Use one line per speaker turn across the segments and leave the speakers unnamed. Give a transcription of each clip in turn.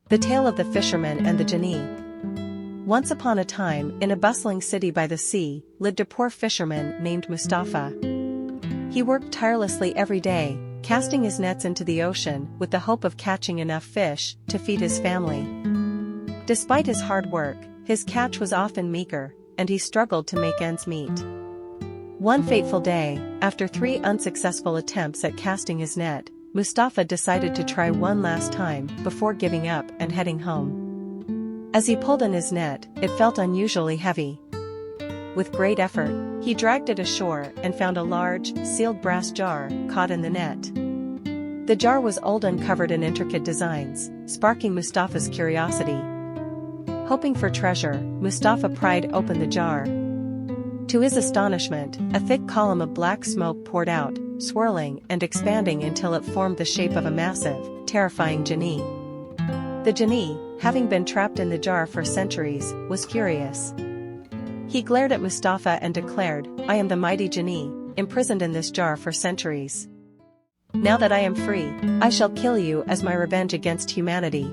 The Tale of the Fisherman and the Jinni. Once upon a time, in a bustling city by the sea, lived a poor fisherman named Mustafa. He worked tirelessly every day, casting his nets into the ocean with the hope of catching enough fish to feed his family. Despite his hard work, his catch was often meager, and he struggled to make ends meet. One fateful day, after 3 unsuccessful attempts at casting his net, Mustafa decided to try one last time before giving up and heading home. As he pulled in his net, it felt unusually heavy. With great effort, he dragged it ashore and found a large, sealed brass jar caught in the net. The jar was old and covered in intricate designs, sparking Mustafa's curiosity. Hoping for treasure, Mustafa pried open the jar. To his astonishment, a thick column of black smoke poured out, swirling and expanding until it formed the shape of a massive, terrifying Jinni. The Jinni, having been trapped in the jar for centuries, was furious. He glared at Mustafa and declared, "I am the mighty Jinni, imprisoned in this jar for centuries. Now that I am free, I shall kill you as my revenge against humanity."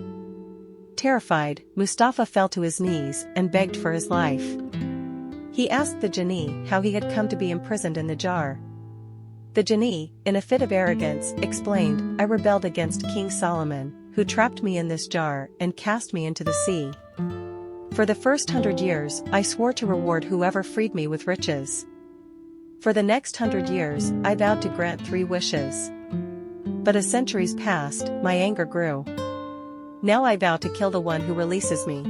Terrified, Mustafa fell to his knees and begged for his life. He asked the Jinni how he had come to be imprisoned in the jar. The Jinni, in a fit of arrogance, explained, "I rebelled against King Solomon, who trapped me in this jar and cast me into the sea. For the first 100 years, I swore to reward whoever freed me with riches. For the next 100 years, I vowed to grant 3 wishes. But as centuries passed, my anger grew. Now I vow to kill the one who releases me."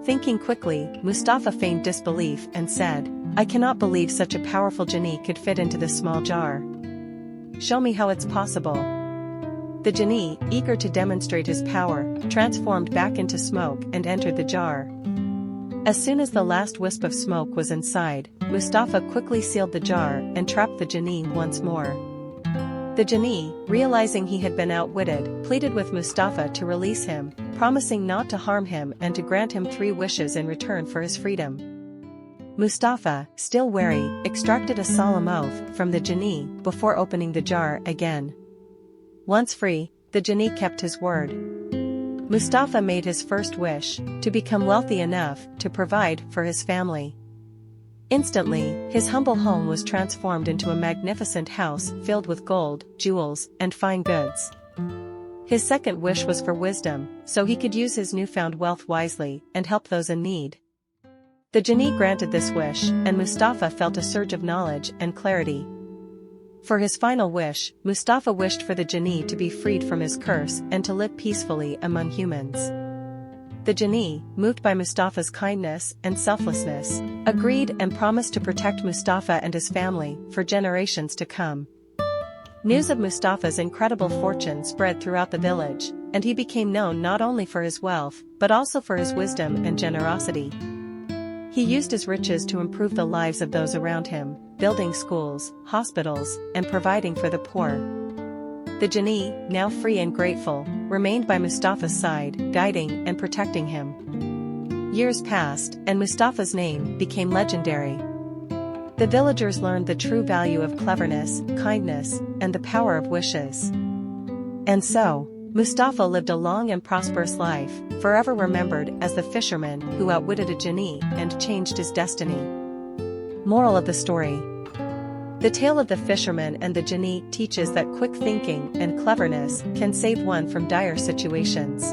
Thinking quickly, Mustafa feigned disbelief and said, "I cannot believe such a powerful Jinni could fit into this small jar. Show me how it's possible." The Jinni, eager to demonstrate his power, transformed back into smoke and entered the jar. As soon as the last wisp of smoke was inside, Mustafa quickly sealed the jar and trapped the Jinni once more. The Jinni, realizing he had been outwitted, pleaded with Mustafa to release him, promising not to harm him and to grant him 3 wishes in return for his freedom. Mustafa, still wary, extracted a solemn oath from the Jinni before opening the jar again. Once free, the Jinni kept his word. Mustafa made his first wish, to become wealthy enough to provide for his family. Instantly, his humble home was transformed into a magnificent house filled with gold, jewels, and fine goods. His second wish was for wisdom, so he could use his newfound wealth wisely and help those in need. The Jinni granted this wish, and Mustafa felt a surge of knowledge and clarity. For his final wish, Mustafa wished for the Jinni to be freed from his curse and to live peacefully among humans. The Jinni, moved by Mustafa's kindness and selflessness, agreed and promised to protect Mustafa and his family for generations to come. News of Mustafa's incredible fortune spread throughout the village, and he became known not only for his wealth, but also for his wisdom and generosity. He used his riches to improve the lives of those around him, building schools, hospitals, and providing for the poor. The Jinni, now free and grateful, remained by Mustafa's side, guiding and protecting him. Years passed, and Mustafa's name became legendary. The villagers learned the true value of cleverness, kindness, and the power of wishes. And so, Mustafa lived a long and prosperous life, forever remembered as the fisherman who outwitted a Jinni and changed his destiny. Moral of the story: the tale of the fisherman and the Jinni teaches that quick thinking and cleverness can save one from dire situations.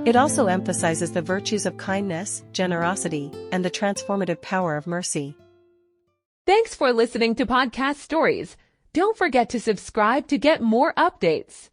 It also emphasizes the virtues of kindness, generosity, and the transformative power of mercy.
Thanks for listening to Podcast Stories. Don't forget to subscribe to get more updates.